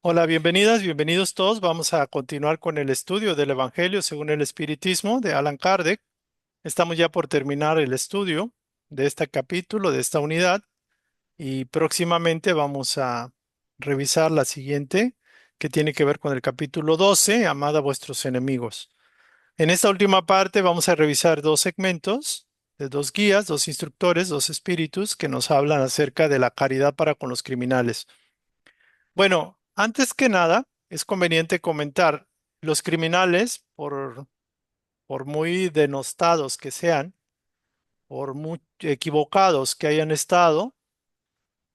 Hola, bienvenidas, bienvenidos todos. Vamos a continuar con el estudio del Evangelio según el Espiritismo de Allan Kardec. Estamos ya por terminar el estudio de este capítulo, de esta unidad, y próximamente vamos a revisar la siguiente, que tiene que ver con el capítulo 12, Amad a vuestros enemigos. En esta última parte vamos a revisar dos segmentos de dos guías, dos instructores, dos espíritus que nos hablan acerca de la caridad para con los criminales. Bueno, antes que nada, es conveniente comentar, los criminales, por muy denostados que sean, por muy equivocados que hayan estado,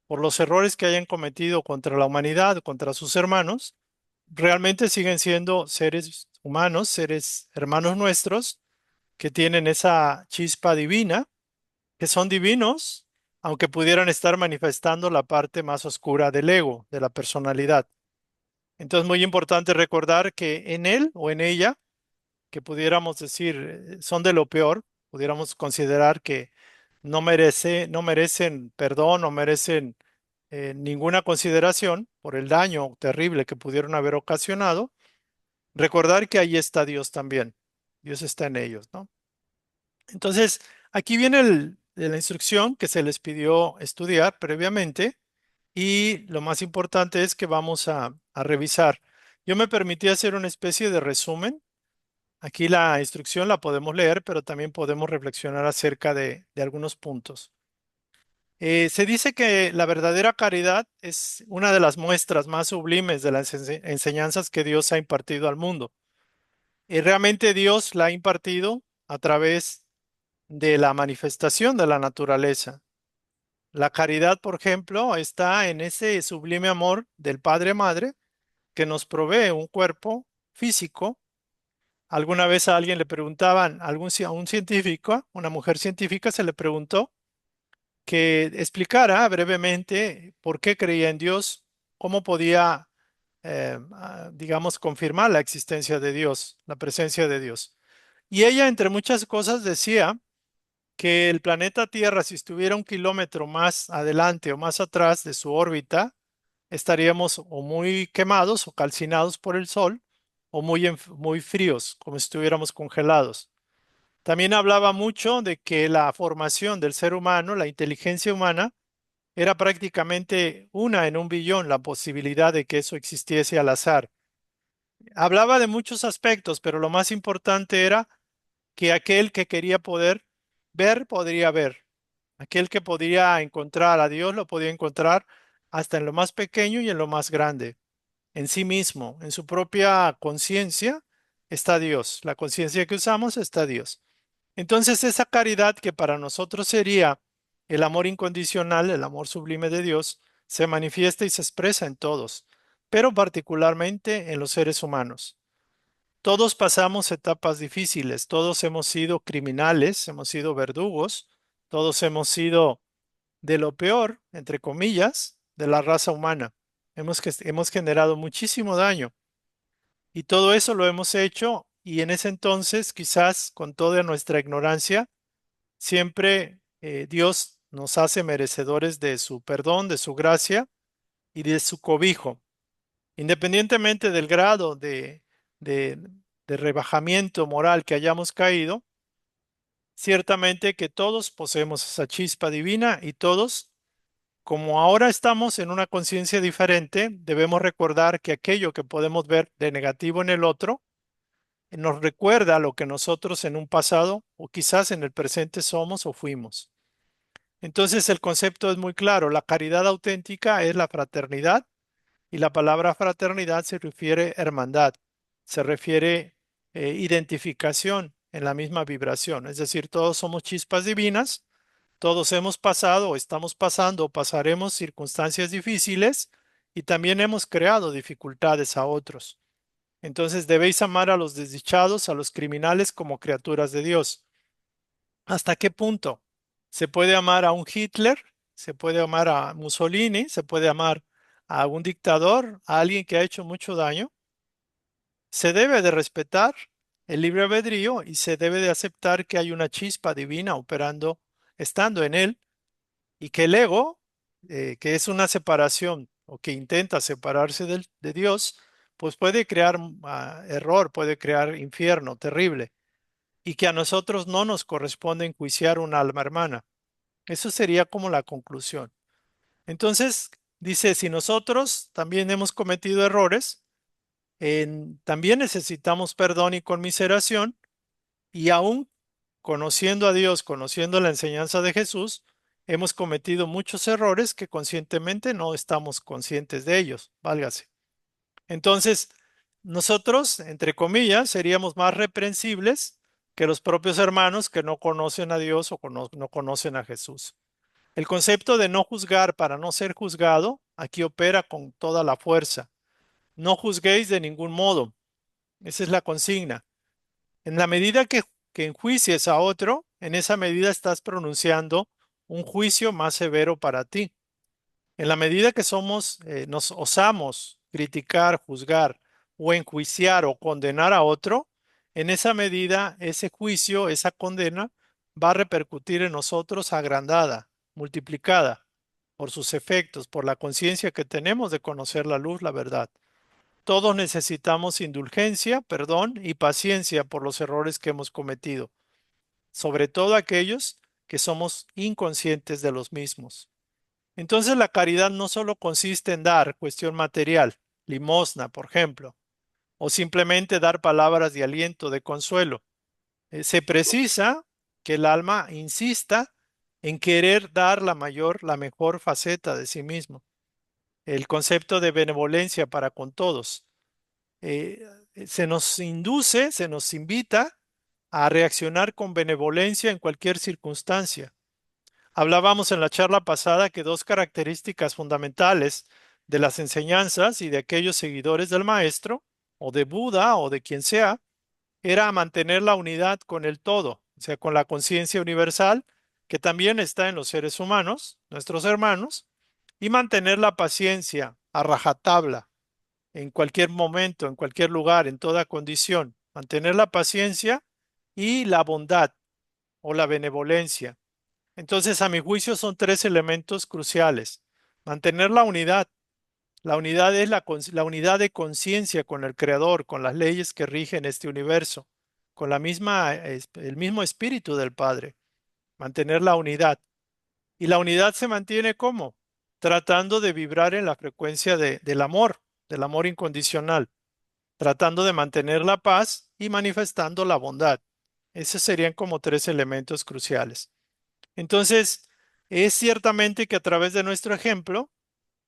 por los errores que hayan cometido contra la humanidad, contra sus hermanos, realmente siguen siendo seres humanos, seres hermanos nuestros, que tienen esa chispa divina, que son divinos, aunque pudieran estar manifestando la parte más oscura del ego, de la personalidad. Entonces, muy importante recordar que en él o en ella, que pudiéramos decir son de lo peor, pudiéramos considerar que no merecen perdón, no merecen ninguna consideración por el daño terrible que pudieron haber ocasionado, recordar que ahí está Dios también. Dios está en ellos, ¿no? Entonces, aquí viene de la instrucción que se les pidió estudiar previamente y lo más importante es que vamos a revisar. Yo me permití hacer una especie de resumen. Aquí la instrucción la podemos leer, pero también podemos reflexionar acerca de algunos puntos. Se dice que la verdadera caridad es una de las muestras más sublimes de las enseñanzas que Dios ha impartido al mundo. Y realmente Dios la ha impartido a través de la manifestación de la naturaleza. La caridad, por ejemplo, está en ese sublime amor del Padre-Madre que nos provee un cuerpo físico. Alguna vez a alguien le preguntaban, a un científico, una mujer científica se le preguntó que explicara brevemente por qué creía en Dios, cómo podía, digamos, confirmar la existencia de Dios, la presencia de Dios. Y ella, entre muchas cosas, decía que el planeta Tierra, si estuviera un kilómetro más adelante o más atrás de su órbita, estaríamos o muy quemados o calcinados por el sol o muy fríos, como si estuviéramos congelados. También hablaba mucho de que la formación del ser humano, la inteligencia humana, era prácticamente una en un billón la posibilidad de que eso existiese al azar. Hablaba de muchos aspectos, pero lo más importante era que aquel que quería poder ver, podría ver. Aquel que podía encontrar a Dios, lo podía encontrar hasta en lo más pequeño y en lo más grande. En sí mismo, en su propia conciencia, está Dios. La conciencia que usamos está Dios. Entonces, esa caridad que para nosotros sería el amor incondicional, el amor sublime de Dios, se manifiesta y se expresa en todos, pero particularmente en los seres humanos. Todos pasamos etapas difíciles, todos hemos sido criminales, hemos sido verdugos, todos hemos sido de lo peor, entre comillas, de la raza humana. Hemos generado muchísimo daño y todo eso lo hemos hecho y en ese entonces, quizás con toda nuestra ignorancia, siempre Dios nos hace merecedores de su perdón, de su gracia y de su cobijo, independientemente del grado de, de rebajamiento moral que hayamos caído. Ciertamente que todos poseemos esa chispa divina y todos, como ahora estamos en una conciencia diferente, debemos recordar que aquello que podemos ver de negativo en el otro nos recuerda lo que nosotros en un pasado o quizás en el presente somos o fuimos. Entonces el concepto es muy claro. La caridad auténtica es la fraternidad y la palabra fraternidad se refiere a hermandad, se refiere identificación en la misma vibración. Es decir, todos somos chispas divinas, todos hemos pasado o estamos pasando o pasaremos circunstancias difíciles y también hemos creado dificultades a otros. Entonces debéis amar a los desdichados, a los criminales como criaturas de Dios. ¿Hasta qué punto? Se puede amar a un Hitler, se puede amar a Mussolini, se puede amar a un dictador, a alguien que ha hecho mucho daño. Se debe de respetar el libre albedrío y se debe de aceptar que hay una chispa divina operando, estando en él, y que el ego, que es una separación o que intenta separarse de Dios, pues puede crear error, puede crear infierno terrible, y que a nosotros no nos corresponde enjuiciar un alma hermana. Eso sería como la conclusión. Entonces, dice, si nosotros también hemos cometido errores, también necesitamos perdón y conmiseración, y aún conociendo a Dios, conociendo la enseñanza de Jesús, hemos cometido muchos errores que conscientemente no estamos conscientes de ellos, válgase. Entonces, nosotros, entre comillas, seríamos más reprensibles que los propios hermanos que no conocen a Dios o no conocen a Jesús. El concepto de no juzgar para no ser juzgado aquí opera con toda la fuerza. No juzguéis de ningún modo. Esa es la consigna. En la medida que enjuicies a otro, en esa medida estás pronunciando un juicio más severo para ti. En la medida que nos osamos criticar, juzgar o enjuiciar o condenar a otro, en esa medida ese juicio, esa condena, va a repercutir en nosotros agrandada, multiplicada por sus efectos, por la conciencia que tenemos de conocer la luz, la verdad. Todos necesitamos indulgencia, perdón y paciencia por los errores que hemos cometido, sobre todo aquellos que somos inconscientes de los mismos. Entonces la caridad no solo consiste en dar cuestión material, limosna, por ejemplo, o simplemente dar palabras de aliento, de consuelo. Se precisa que el alma insista en querer dar la mejor faceta de sí mismo. El concepto de benevolencia para con todos. eh, Se nos induce, se nos invita a reaccionar con benevolencia en cualquier circunstancia. Hablábamos en la charla pasada que dos características fundamentales de las enseñanzas y de aquellos seguidores del maestro, o de Buda o de quien sea, era mantener la unidad con el todo, o sea, con la conciencia universal que también está en los seres humanos, nuestros hermanos, y mantener la paciencia a rajatabla en cualquier momento, en cualquier lugar, en toda condición. Mantener la paciencia y la bondad o la benevolencia. Entonces, a mi juicio, son tres elementos cruciales. Mantener la unidad. La unidad es la unidad de conciencia con el Creador, con las leyes que rigen este universo, con el mismo espíritu del Padre. Mantener la unidad. Y la unidad se mantiene ¿cómo? Tratando de vibrar en la frecuencia del amor incondicional, tratando de mantener la paz y manifestando la bondad. Esos serían como tres elementos cruciales. Entonces, es ciertamente que a través de nuestro ejemplo,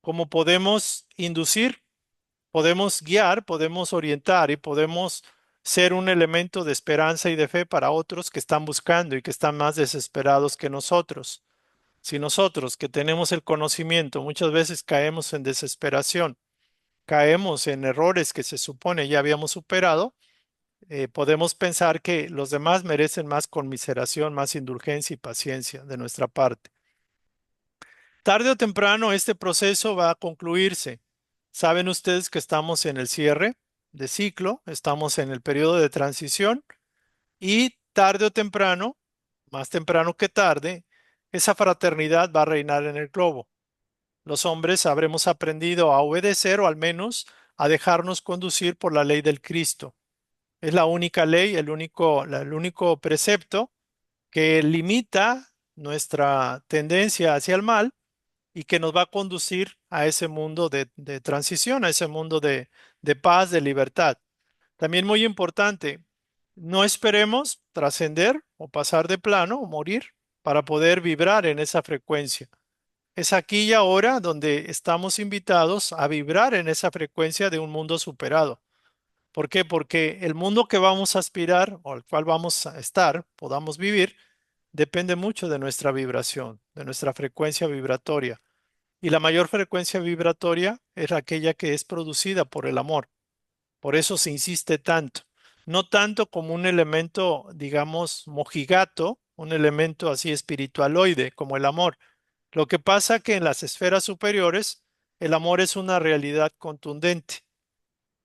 como podemos inducir, podemos guiar, podemos orientar y podemos ser un elemento de esperanza y de fe para otros que están buscando y que están más desesperados que nosotros. Si nosotros que tenemos el conocimiento muchas veces caemos en desesperación, caemos en errores que se supone ya habíamos superado, podemos pensar que los demás merecen más conmiseración, más indulgencia y paciencia de nuestra parte. Tarde o temprano este proceso va a concluirse. Saben ustedes que estamos en el cierre de ciclo, estamos en el periodo de transición y tarde o temprano, más temprano que tarde, esa fraternidad va a reinar en el globo. Los hombres habremos aprendido a obedecer o al menos a dejarnos conducir por la ley del Cristo. Es la única ley, el único precepto que limita nuestra tendencia hacia el mal y que nos va a conducir a ese mundo de transición, a ese mundo de paz, de libertad. También muy importante, no esperemos trascender o pasar de plano o morir para poder vibrar en esa frecuencia. Es aquí y ahora donde estamos invitados a vibrar en esa frecuencia de un mundo superado. ¿Por qué? Porque el mundo que vamos a aspirar o al cual vamos a estar, podamos vivir, depende mucho de nuestra vibración, de nuestra frecuencia vibratoria. Y la mayor frecuencia vibratoria es aquella que es producida por el amor. Por eso se insiste tanto. No tanto como un elemento, digamos, mojigato, un elemento así espiritualoide como el amor. Lo que pasa que en las esferas superiores el amor es una realidad contundente.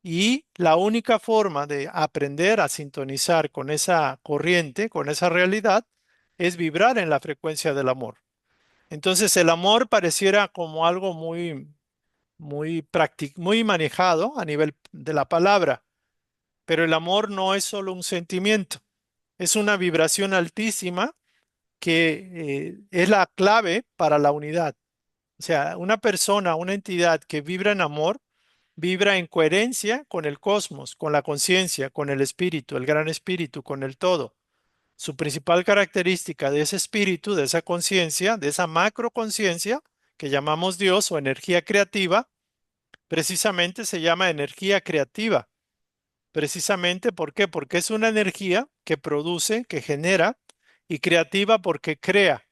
Y la única forma de aprender a sintonizar con esa corriente, con esa realidad, es vibrar en la frecuencia del amor. Entonces el amor pareciera como algo muy muy manejado a nivel de la palabra, pero el amor no es solo un sentimiento, es una vibración altísima que es la clave para la unidad. O sea, una persona, una entidad que vibra en amor, vibra en coherencia con el cosmos, con la conciencia, con el espíritu, el gran espíritu, con el todo. Su principal característica de ese espíritu, de esa conciencia, de esa macroconciencia que llamamos Dios o energía creativa, precisamente se llama energía creativa. Precisamente, ¿por qué? Porque es una energía que produce, que genera, y creativa porque crea.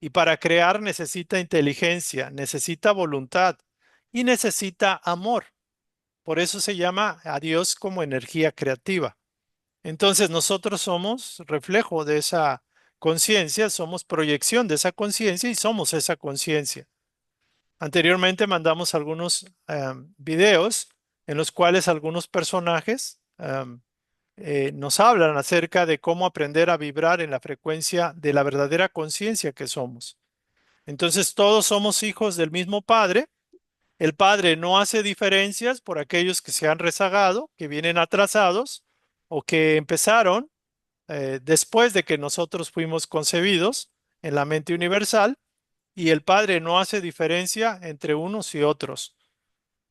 Y para crear necesita inteligencia, necesita voluntad y necesita amor. Por eso se llama a Dios como energía creativa. Entonces nosotros somos reflejo de esa conciencia, somos proyección de esa conciencia y somos esa conciencia. Anteriormente mandamos algunos videos en los cuales algunos personajes nos hablan acerca de cómo aprender a vibrar en la frecuencia de la verdadera conciencia que somos. Entonces todos somos hijos del mismo Padre. El Padre no hace diferencias por aquellos que se han rezagado, que vienen atrasados o que empezaron después de que nosotros fuimos concebidos en la mente universal, y el Padre no hace diferencia entre unos y otros.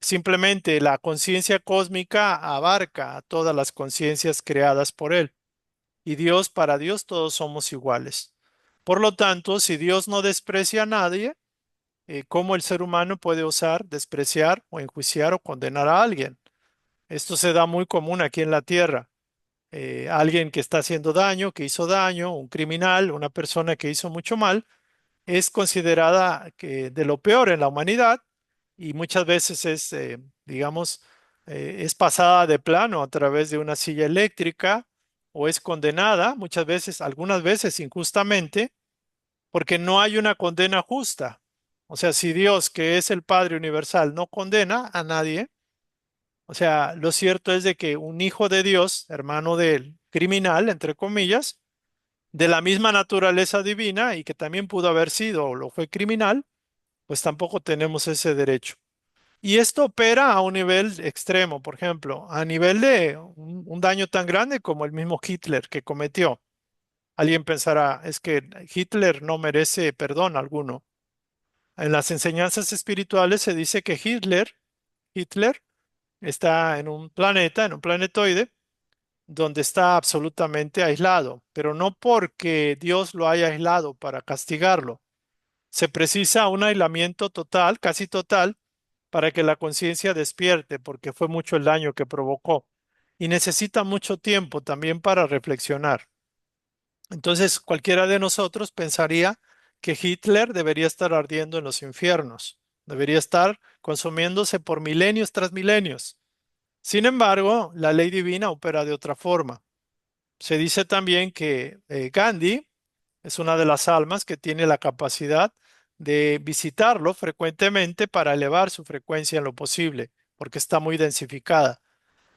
Simplemente la conciencia cósmica abarca a todas las conciencias creadas por Él. Y Dios, para Dios, todos somos iguales. Por lo tanto, si Dios no desprecia a nadie, ¿cómo el ser humano puede osar despreciar o enjuiciar o condenar a alguien? Esto se da muy común aquí en la tierra. Alguien que está haciendo daño, que hizo daño, un criminal, una persona que hizo mucho mal, es considerada que de lo peor en la humanidad y muchas veces es, digamos, es pasada de plano a través de una silla eléctrica o es condenada, muchas veces, algunas veces injustamente, porque no hay una condena justa. O sea, si Dios, que es el Padre Universal, no condena a nadie, o sea, lo cierto es de que un hijo de Dios, hermano del criminal, entre comillas, de la misma naturaleza divina y que también pudo haber sido o lo fue criminal, pues tampoco tenemos ese derecho. Y esto opera a un nivel extremo, por ejemplo, a nivel de un daño tan grande como el mismo Hitler que cometió. Alguien pensará, es que Hitler no merece perdón alguno. En las enseñanzas espirituales se dice que Hitler está en un planetoide, donde está absolutamente aislado, pero no porque Dios lo haya aislado para castigarlo. Se precisa un aislamiento total, casi total, para que la conciencia despierte, porque fue mucho el daño que provocó. Y necesita mucho tiempo también para reflexionar. Entonces, cualquiera de nosotros pensaría que Hitler debería estar ardiendo en los infiernos, debería estar consumiéndose por milenios tras milenios. Sin embargo, la ley divina opera de otra forma. Se dice también que Gandhi es una de las almas que tiene la capacidad de visitarlo frecuentemente para elevar su frecuencia en lo posible, porque está muy densificada.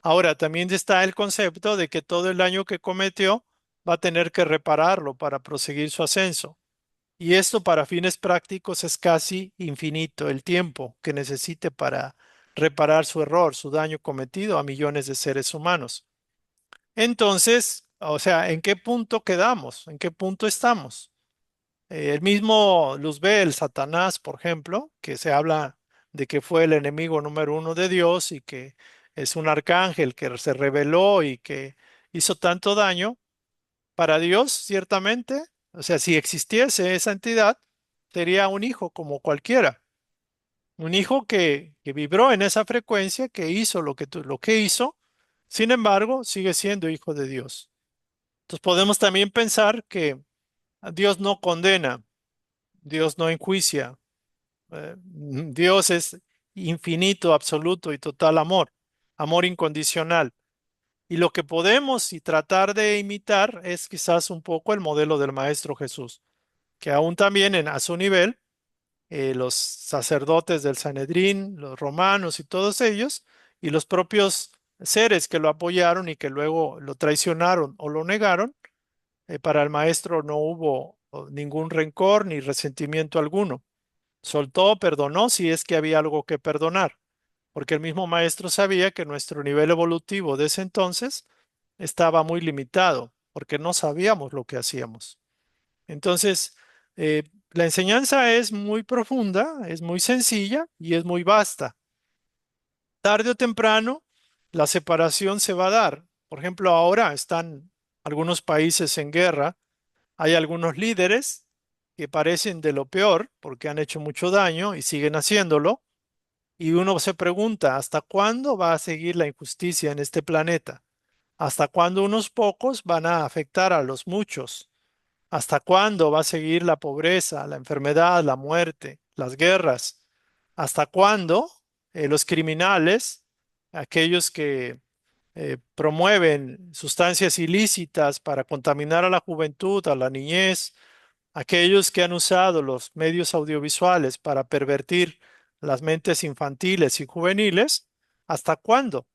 Ahora, también está el concepto de que todo el daño que cometió va a tener que repararlo para proseguir su ascenso. Y esto para fines prácticos es casi infinito el tiempo que necesite para reparar su error, su daño cometido a millones de seres humanos. Entonces, o sea, ¿en qué punto quedamos? ¿En qué punto estamos? El mismo Luzbel, Satanás, por ejemplo, que se habla de que fue el enemigo número uno de Dios y que es un arcángel que se rebeló y que hizo tanto daño, para Dios, ciertamente, o sea, si existiese esa entidad, sería un hijo como cualquiera, un hijo que vibró en esa frecuencia, que hizo lo que hizo, sin embargo, sigue siendo hijo de Dios. Entonces podemos también pensar que Dios no condena, Dios no enjuicia, Dios es infinito, absoluto y total amor, amor incondicional. Y lo que podemos y tratar de imitar es quizás un poco el modelo del Maestro Jesús, que aún también a su nivel, los sacerdotes del Sanedrín, los romanos y todos ellos, y los propios seres que lo apoyaron y que luego lo traicionaron o lo negaron, para el Maestro no hubo ningún rencor ni resentimiento alguno. Soltó, perdonó si es que había algo que perdonar, porque el mismo maestro sabía que nuestro nivel evolutivo de ese entonces estaba muy limitado, porque no sabíamos lo que hacíamos. Entonces, la enseñanza es muy profunda, es muy sencilla y es muy vasta. Tarde o temprano, la separación se va a dar. Por ejemplo, ahora están algunos países en guerra, hay algunos líderes que parecen de lo peor porque han hecho mucho daño y siguen haciéndolo. Y uno se pregunta, ¿hasta cuándo va a seguir la injusticia en este planeta? ¿Hasta cuándo unos pocos van a afectar a los muchos? ¿Hasta cuándo va a seguir la pobreza, la enfermedad, la muerte, las guerras? ¿Hasta cuándo los criminales, aquellos que promueven sustancias ilícitas para contaminar a la juventud, a la niñez, aquellos que han usado los medios audiovisuales para pervertir las mentes infantiles y juveniles? ¿Hasta cuándo?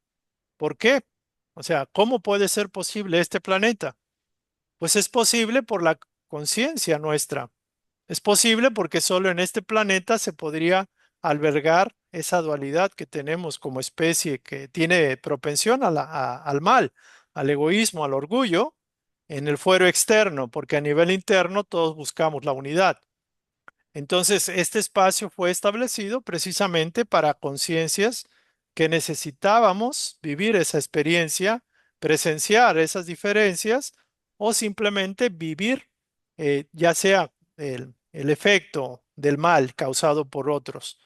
¿Por qué? O sea, ¿cómo puede ser posible este planeta? Pues es posible por la conciencia nuestra. Es posible porque solo en este planeta se podría albergar esa dualidad que tenemos como especie que tiene propensión al mal, al egoísmo, al orgullo, en el fuero externo, porque a nivel interno todos buscamos la unidad. Entonces, este espacio fue establecido precisamente para conciencias que necesitábamos vivir esa experiencia, presenciar esas diferencias o simplemente vivir, ya sea el efecto del mal causado por otros.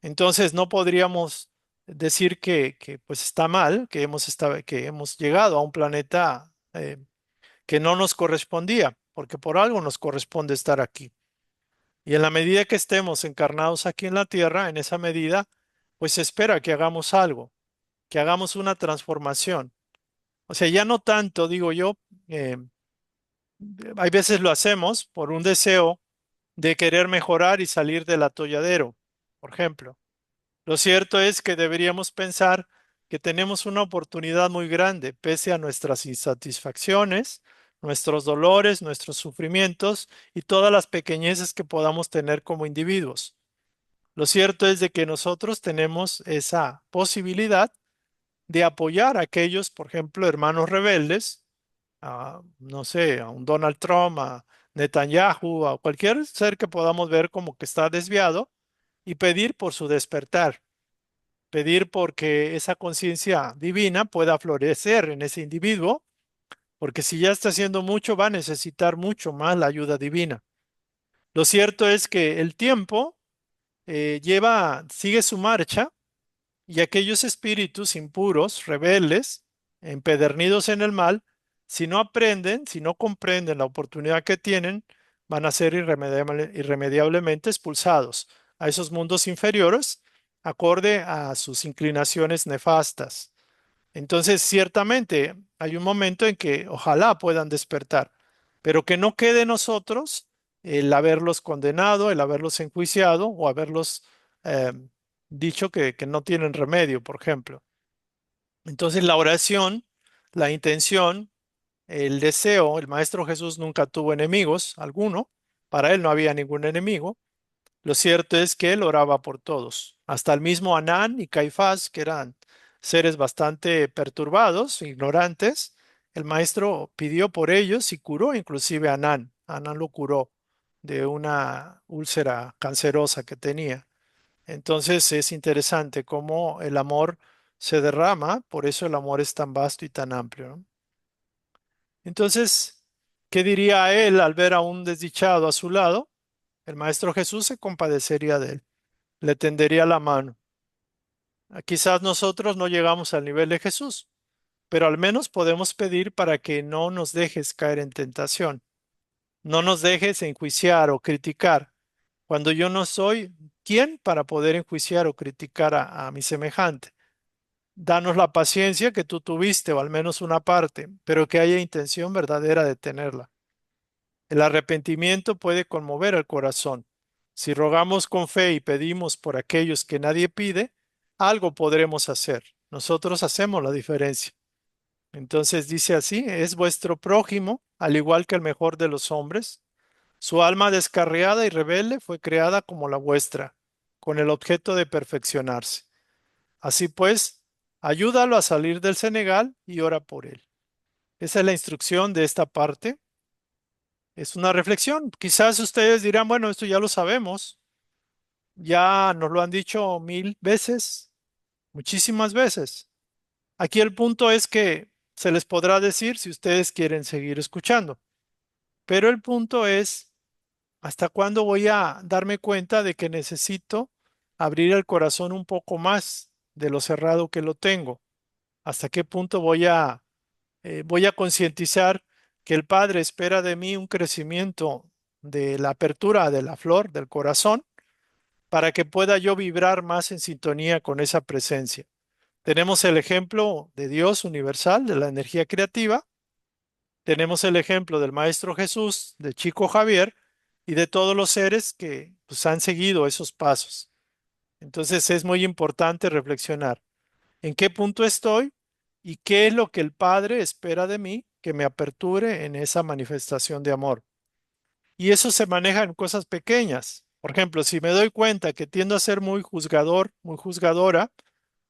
Entonces, no podríamos decir que, pues está mal, que hemos llegado a un planeta que no nos correspondía, porque por algo nos corresponde estar aquí. Y en la medida que estemos encarnados aquí en la tierra, en esa medida, pues se espera que hagamos algo, que hagamos una transformación. O sea, ya no tanto, digo yo, eh, hay veces lo hacemos por un deseo de querer mejorar y salir del atolladero, por ejemplo. Lo cierto es que deberíamos pensar que tenemos una oportunidad muy grande, pese a nuestras insatisfacciones, nuestros dolores, nuestros sufrimientos y todas las pequeñeces que podamos tener como individuos. Lo cierto es de que nosotros tenemos esa posibilidad de apoyar a aquellos, por ejemplo, hermanos rebeldes, a, no sé, a un Donald Trump, a Netanyahu, a cualquier ser que podamos ver como que está desviado y pedir por su despertar, pedir porque esa conciencia divina pueda florecer en ese individuo, porque si ya está haciendo mucho, va a necesitar mucho más la ayuda divina. Lo cierto es que el tiempo sigue su marcha. Y aquellos espíritus impuros, rebeldes, empedernidos en el mal, si no aprenden, si no comprenden la oportunidad que tienen, van a ser irremediablemente expulsados a esos mundos inferiores, acorde a sus inclinaciones nefastas. Entonces, ciertamente, hay un momento en que ojalá puedan despertar, pero que no quede en nosotros el haberlos condenado, el haberlos enjuiciado o haberlos eh, dicho que no tienen remedio, por ejemplo. Entonces, la oración, la intención, el deseo, el Maestro Jesús nunca tuvo enemigos, alguno, para él no había ningún enemigo. Lo cierto es que él oraba por todos, hasta el mismo Anán y Caifás, que eran seres bastante perturbados, ignorantes. El maestro pidió por ellos y curó inclusive a Anán. Anán lo curó de una úlcera cancerosa que tenía. Entonces es interesante cómo el amor se derrama, por eso el amor es tan vasto y tan amplio, ¿no? Entonces, ¿qué diría él al ver a un desdichado a su lado? El maestro Jesús se compadecería de él, le tendería la mano. Quizás nosotros no llegamos al nivel de Jesús, pero al menos podemos pedir para que no nos dejes caer en tentación, no nos dejes enjuiciar o criticar, cuando yo no soy quien para poder enjuiciar o criticar a mi semejante. Danos la paciencia que tú tuviste, o al menos una parte, pero que haya intención verdadera de tenerla. El arrepentimiento puede conmover el corazón. Si rogamos con fe y pedimos por aquellos que nadie pide, algo podremos hacer. Nosotros hacemos la diferencia. Entonces dice así, es vuestro prójimo, al igual que el mejor de los hombres. Su alma descarriada y rebelde fue creada como la vuestra, con el objeto de perfeccionarse. Así pues, ayúdalo a salir del Senegal y ora por él. Esa es la instrucción de esta parte. Es una reflexión. Quizás ustedes dirán, bueno, esto ya lo sabemos, ya nos lo han dicho 1000 veces, muchísimas veces. Aquí el punto es que se les podrá decir si ustedes quieren seguir escuchando, pero el punto es hasta cuándo voy a darme cuenta de que necesito abrir el corazón un poco más de lo cerrado que lo tengo. Hasta qué punto voy a concientizar que el Padre espera de mí un crecimiento de la apertura de la flor del corazón para que pueda yo vibrar más en sintonía con esa presencia. Tenemos el ejemplo de Dios universal, de la energía creativa. Tenemos el ejemplo del Maestro Jesús, de Chico Javier y de todos los seres que pues, han seguido esos pasos. Entonces es muy importante reflexionar en qué punto estoy y qué es lo que el Padre espera de mí que me aperture en esa manifestación de amor. Y eso se maneja en cosas pequeñas. Por ejemplo, si me doy cuenta que tiendo a ser muy juzgador, muy juzgadora,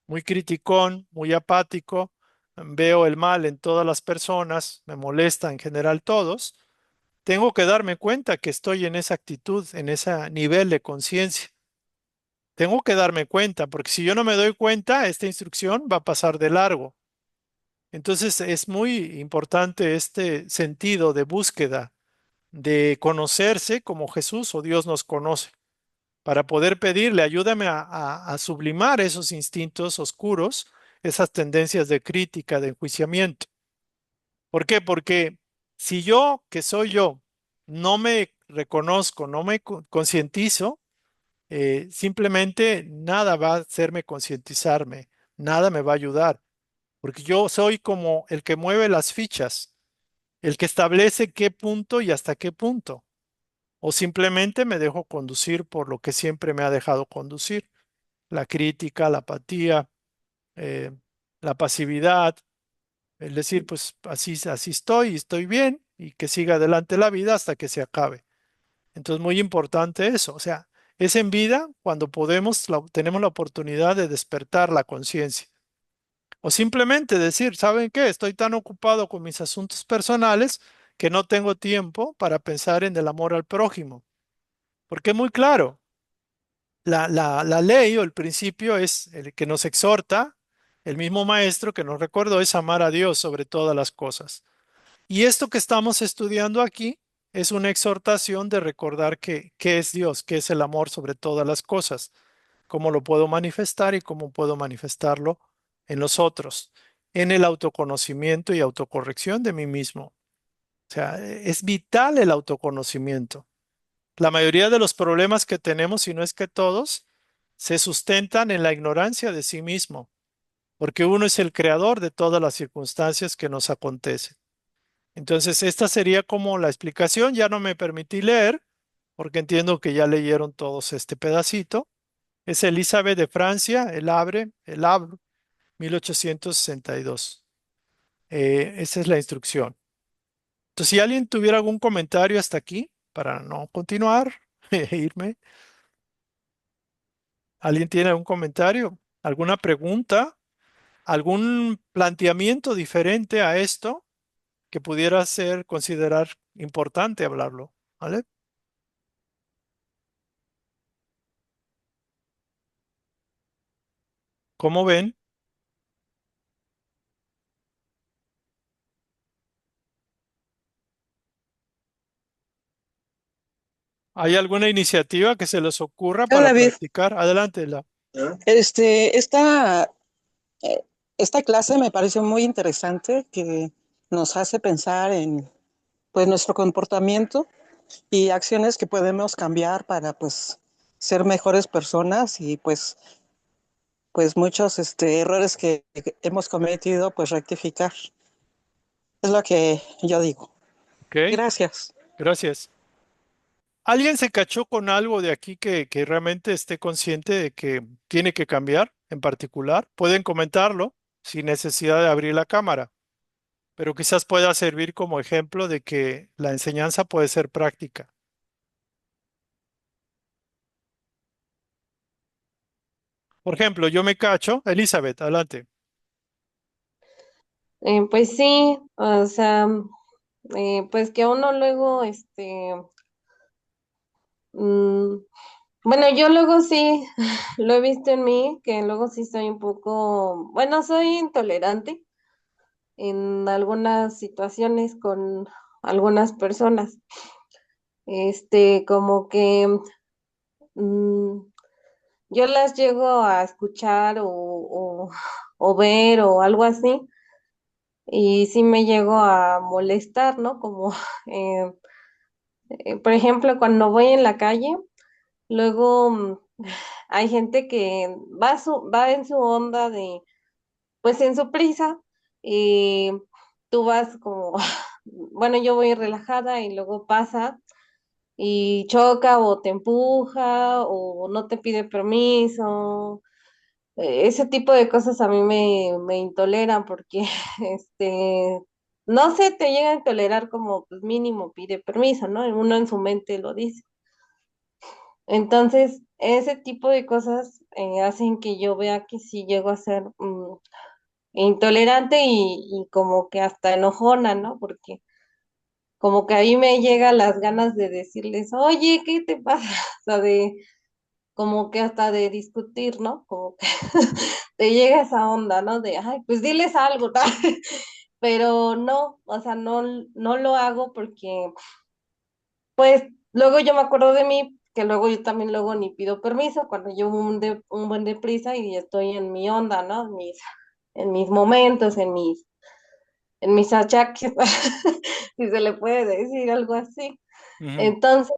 muy criticón, muy apático, veo el mal en todas las personas, me molesta en general todos, tengo que darme cuenta que estoy en esa actitud, en ese nivel de conciencia. Tengo que darme cuenta, porque si yo no me doy cuenta, esta instrucción va a pasar de largo. Entonces es muy importante este sentido de búsqueda, de conocerse como Jesús o Dios nos conoce, para poder pedirle, ayúdame a sublimar esos instintos oscuros, esas tendencias de crítica, de enjuiciamiento. ¿Por qué? Porque si yo, que soy yo, no me reconozco, no me concientizo, simplemente nada va a hacerme concientizarme, nada me va a ayudar, porque yo soy como el que mueve las fichas, el que establece qué punto y hasta qué punto, o simplemente me dejo conducir por lo que siempre me ha dejado conducir, la crítica, la apatía, eh, la pasividad, el decir, pues así estoy, estoy bien y que siga adelante la vida hasta que se acabe. Entonces, muy importante eso. O sea, es en vida cuando podemos, tenemos la oportunidad de despertar la conciencia. O simplemente decir, ¿saben qué? Estoy tan ocupado con mis asuntos personales que no tengo tiempo para pensar en el amor al prójimo. Porque es muy claro, la ley o el principio es el que nos exhorta, el mismo maestro que nos recordó es amar a Dios sobre todas las cosas. Y esto que estamos estudiando aquí es una exhortación de recordar que, qué es Dios, qué es el amor sobre todas las cosas, cómo lo puedo manifestar y cómo puedo manifestarlo en los otros, en el autoconocimiento y autocorrección de mí mismo. O sea, es vital el autoconocimiento. La mayoría de los problemas que tenemos, si no es que todos, se sustentan en la ignorancia de sí mismo, porque uno es el creador de todas las circunstancias que nos acontecen. Entonces, esta sería como la explicación. Ya no me permití leer, porque entiendo que ya leyeron todos este pedacito. Es Elizabeth de Francia, el Havre, 1862. Esa es la instrucción. Entonces, si alguien tuviera algún comentario hasta aquí, para no continuar, e irme, ¿alguien tiene algún comentario? ¿Alguna pregunta? ¿Algún planteamiento diferente a esto que pudiera ser considerar importante hablarlo? ¿Vale? ¿Cómo ven? ¿Hay alguna iniciativa que se les ocurra Hola, para David, practicar? Adelante, este, esta, eh, esta clase me parece muy interesante que nos hace pensar en pues nuestro comportamiento y acciones que podemos cambiar para pues ser mejores personas y pues muchos errores que hemos cometido pues rectificar. Es lo que yo digo. ok, Gracias. gracias. ¿Alguien se cachó con algo de aquí que realmente esté consciente de que tiene que cambiar en particular? Pueden comentarlo sin necesidad de abrir la cámara, pero quizás pueda servir como ejemplo de que la enseñanza puede ser práctica. Por ejemplo, yo me cacho, Elizabeth, adelante. Pues sí, o sea, pues que uno luego, mm, bueno, yo luego sí, lo he visto en mí, que luego sí soy un poco, bueno, soy intolerante en algunas situaciones con algunas personas, como que mm, yo las llego a escuchar o ver o algo así, y sí me llego a molestar, ¿no? Como, eh, por ejemplo, cuando voy en la calle, luego hay gente que va en su onda de, pues en su prisa, y tú vas como, bueno, yo voy relajada y luego pasa y choca o te empuja o no te pide permiso. Ese tipo de cosas a mí me intoleran porque, no sé, te llegan a tolerar como, pues mínimo pide permiso, ¿no? Uno en su mente lo dice. Entonces, ese tipo de cosas hacen que yo vea que sí llego a ser intolerante y como que hasta enojona, ¿no? Porque como que ahí me llegan las ganas de decirles, oye, ¿qué te pasa? O sea, como que hasta de discutir, ¿no? Como que te llega esa onda, ¿no? De, ay, pues diles algo, ¿no? Pero no, o sea, no lo hago porque, pues, luego yo me acuerdo de mí, que luego yo también luego ni pido permiso cuando llevo un buen deprisa y estoy en mi onda, ¿no? En mis momentos, en mis achaques, si se le puede decir algo así. Ujú. Entonces,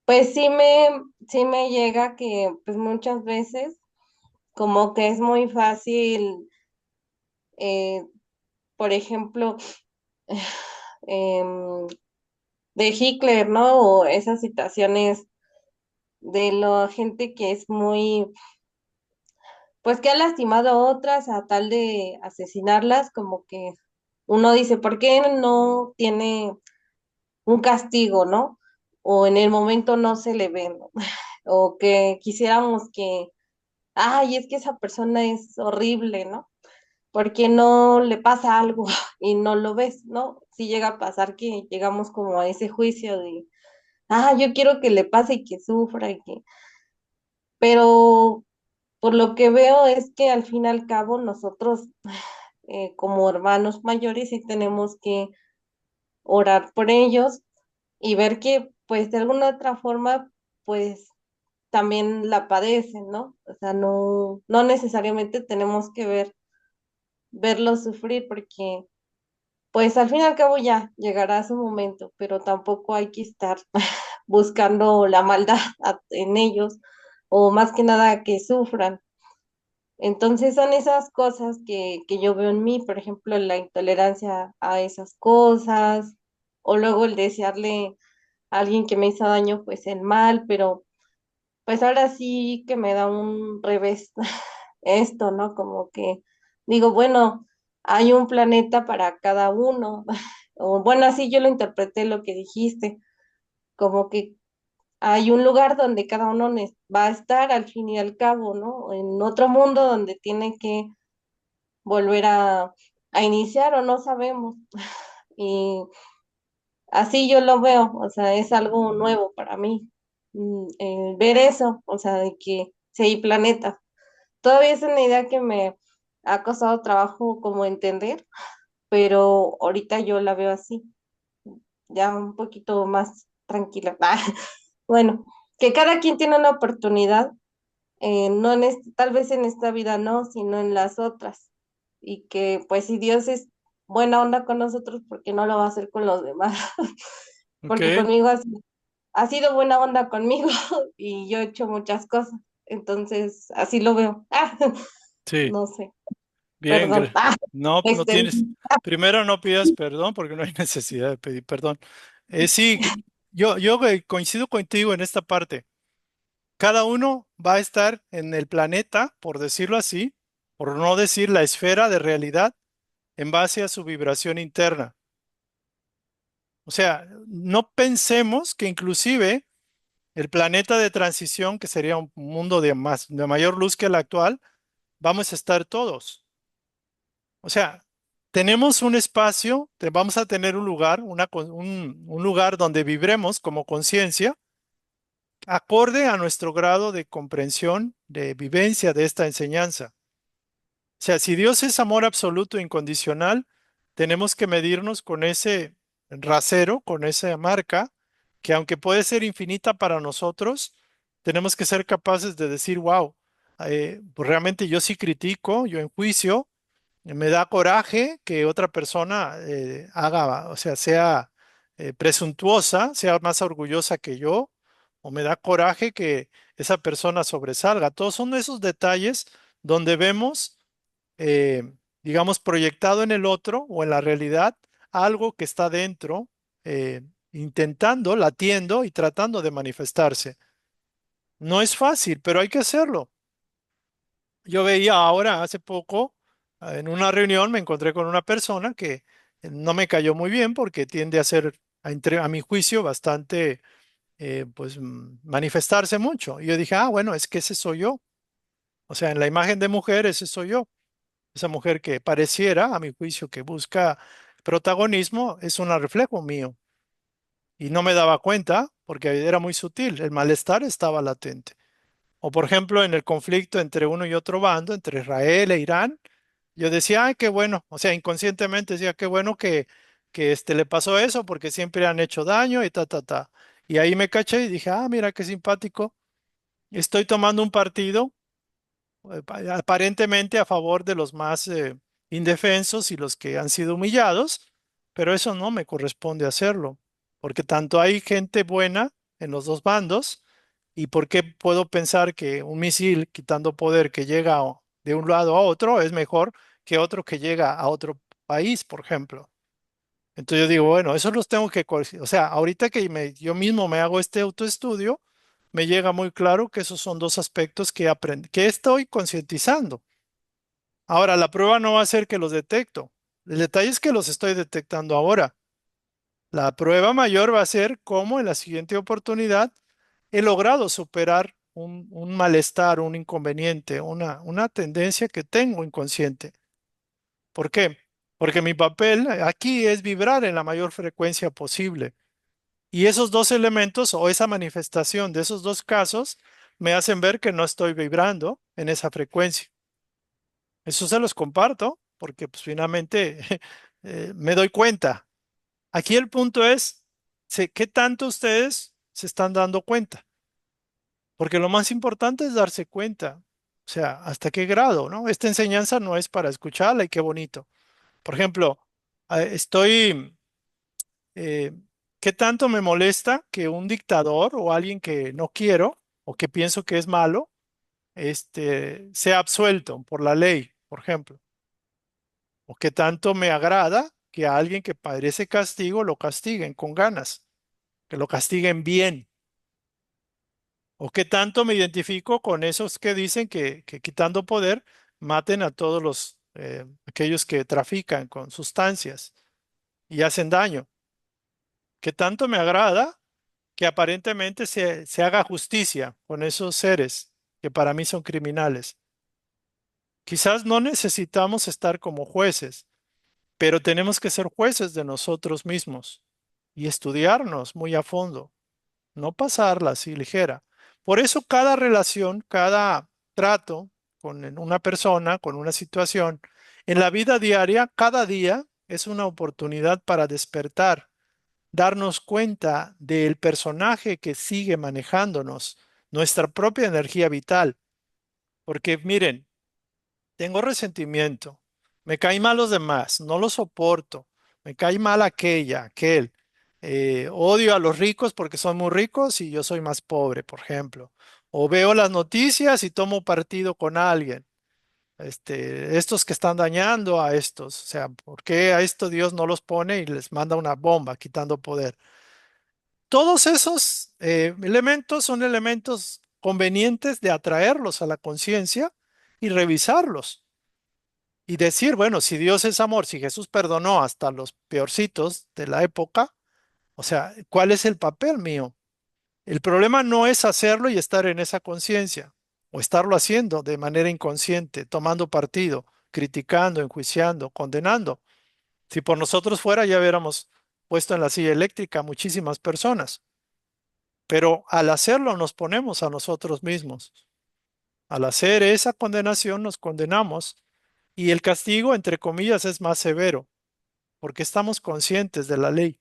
pues sí me llega que, pues muchas veces, como que es muy fácil, eh, por ejemplo, em, de Hitler, ¿no? O esas situaciones de la gente que es muy, pues que ha lastimado a otras a tal de asesinarlas, como que uno dice, ¿por qué no tiene un castigo, ¿no? O en el momento no se le ve, ¿no? O que quisiéramos que, ay, es que esa persona es horrible, ¿no? Porque no le pasa algo y no lo ves, ¿no? Si llega a pasar que llegamos como a ese juicio de, ah, yo quiero que le pase y que sufra y que, pero por lo que veo es que al fin y al cabo nosotros como hermanos mayores sí tenemos que orar por ellos y ver que pues de alguna otra forma pues también la padecen, ¿no? O sea, no necesariamente tenemos que verlos sufrir porque pues al fin y al cabo ya llegará su momento, pero tampoco hay que estar buscando la maldad en ellos o más que nada que sufran. Entonces son esas cosas que yo veo en mí, por ejemplo, la intolerancia a esas cosas, o luego el desearle a alguien que me hizo daño, pues el mal, pero pues ahora sí que me da un revés esto, ¿no? Como que digo, bueno, hay un planeta para cada uno, o bueno, así yo lo interpreté lo que dijiste, como que hay un lugar donde cada uno va a estar al fin y al cabo, ¿no? En otro mundo donde tiene que volver a iniciar o no sabemos. Y así yo lo veo, o sea, es algo nuevo para mí, el ver eso, o sea, de que sí hay planetas. Todavía es una idea que me ha costado trabajo como entender, pero ahorita yo la veo así, ya un poquito más tranquila. Bueno, que cada quien tiene una oportunidad, no en tal vez en esta vida no, sino en las otras. Y que pues si Dios es buena onda con nosotros, ¿por qué no lo va a hacer con los demás? Ok, Porque conmigo ha sido buena onda conmigo y yo he hecho muchas cosas. Entonces, así lo veo. sí, No sé, bien. perdón. No, Me no tienes. extendí. Primero no pidas perdón porque no hay necesidad de pedir perdón. Sí, yo coincido contigo en esta parte. Cada uno va a estar en el planeta, por decirlo así, por no decir la esfera de realidad, en base a su vibración interna. O sea, no pensemos que inclusive el planeta de transición, que sería un mundo de mayor luz que el actual, vamos a estar todos. O sea, tenemos un espacio, vamos a tener un lugar, un lugar donde vibremos como conciencia, acorde a nuestro grado de comprensión, de vivencia de esta enseñanza. O sea, si Dios es amor absoluto e incondicional, tenemos que medirnos con ese rasero, con esa marca, que aunque puede ser infinita para nosotros, tenemos que ser capaces de decir, wow, pues realmente yo sí critico, yo enjuicio, me da coraje que otra persona haga, o sea, sea presuntuosa, sea más orgullosa que yo, o me da coraje que esa persona sobresalga. Todos son esos detalles donde vemos, digamos, proyectado en el otro o en la realidad algo que está dentro, intentando, latiendo y tratando de manifestarse. No es fácil, pero hay que hacerlo. Yo veía ahora, hace poco, en una reunión, me encontré con una persona que no me cayó muy bien porque tiende a ser, a mi juicio, bastante, pues, manifestarse mucho. Y yo dije, ah, bueno, es que ese soy yo. O sea, en la imagen de mujer, ese soy yo. Esa mujer que pareciera, a mi juicio, que busca protagonismo, es un reflejo mío. Y no me daba cuenta porque era muy sutil. El malestar estaba latente. O por ejemplo, en el conflicto entre uno y otro bando, entre Israel e Irán, yo decía, ay, qué bueno, o sea, inconscientemente decía, qué bueno que le pasó eso porque siempre han hecho daño y ta, ta, ta. Y ahí me caché y dije, ah, mira qué simpático. Estoy tomando un partido aparentemente a favor de los más indefensos y los que han sido humillados, pero eso no me corresponde hacerlo, porque tanto hay gente buena en los dos bandos, y por qué puedo pensar que un misil quitando poder que llega de un lado a otro es mejor que otro que llega a otro país, por ejemplo. Entonces yo digo, bueno, eso los tengo que, o sea, ahorita que yo mismo me hago este autoestudio, me llega muy claro que esos son dos aspectos que estoy concientizando. Ahora, la prueba no va a ser que los detecto. El detalle es que los estoy detectando ahora. La prueba mayor va a ser cómo en la siguiente oportunidad he logrado superar un malestar, un inconveniente, una tendencia que tengo inconsciente. ¿Por qué? Porque mi papel aquí es vibrar en la mayor frecuencia posible. Y esos dos elementos o esa manifestación de esos dos casos me hacen ver que no estoy vibrando en esa frecuencia. Eso se los comparto porque pues finalmente me doy cuenta. Aquí el punto es, ¿qué tanto ustedes se están dando cuenta? Porque lo más importante es darse cuenta. O sea, ¿hasta qué grado, no? Esta enseñanza no es para escucharla y qué bonito. Por ejemplo, estoy eh, ¿qué tanto me molesta que un dictador o alguien que no quiero o que pienso que es malo, sea absuelto por la ley, por ejemplo? ¿O qué tanto me agrada que a alguien que padece castigo lo castiguen con ganas, que lo castiguen bien? ¿O qué tanto me identifico con esos que dicen que quitando poder maten a todos aquellos que trafican con sustancias y hacen daño? ¿Qué tanto me agrada que aparentemente se haga justicia con esos seres que para mí son criminales? Quizás no necesitamos estar como jueces, pero tenemos que ser jueces de nosotros mismos y estudiarnos muy a fondo, no pasarla así ligera. Por eso cada relación, cada trato con una persona, con una situación, en la vida diaria, cada día es una oportunidad para despertar, darnos cuenta del personaje que sigue manejándonos, nuestra propia energía vital. Porque miren, tengo resentimiento, me caen mal los demás, no los soporto, me cae mal aquella, aquel. Odio a los ricos porque son muy ricos y yo soy más pobre, por ejemplo. O veo las noticias y tomo partido con alguien. Estos que están dañando a estos, o sea, ¿por qué a esto Dios no los pone y les manda una bomba quitando poder? Todos esos elementos son elementos convenientes de atraerlos a la conciencia y revisarlos y decir, bueno, si Dios es amor, si Jesús perdonó hasta los peorcitos de la época, o sea, ¿cuál es el papel mío? El problema no es hacerlo y estar en esa conciencia, o estarlo haciendo de manera inconsciente, tomando partido, criticando, enjuiciando, condenando. Si por nosotros fuera, ya hubiéramos puesto en la silla eléctrica a muchísimas personas. Pero al hacerlo nos ponemos a nosotros mismos. Al hacer esa condenación nos condenamos y el castigo, entre comillas, es más severo porque estamos conscientes de la ley.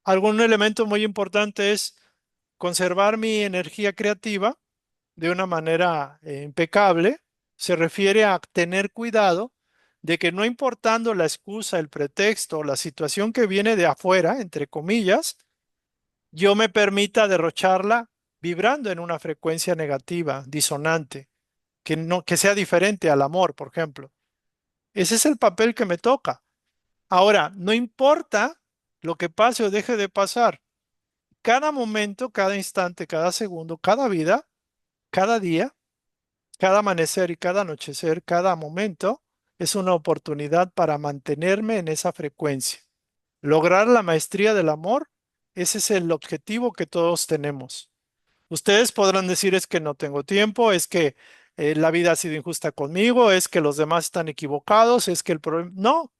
Algún elemento muy importante es conservar mi energía creativa de una manera impecable. Se refiere a tener cuidado de que no importando la excusa, el pretexto o la situación que viene de afuera, entre comillas, yo me permita derrocharla vibrando en una frecuencia negativa, disonante, que no, que sea diferente al amor, por ejemplo. Ese es el papel que me toca. Ahora, no importa lo que pase o deje de pasar. Cada momento, cada instante, cada segundo, cada vida, cada día, cada amanecer y cada anochecer, cada momento es una oportunidad para mantenerme en esa frecuencia. Lograr la maestría del amor, ese es el objetivo que todos tenemos. Ustedes podrán decir es que no tengo tiempo, es que la vida ha sido injusta conmigo, es que los demás están equivocados, es que el problema... No,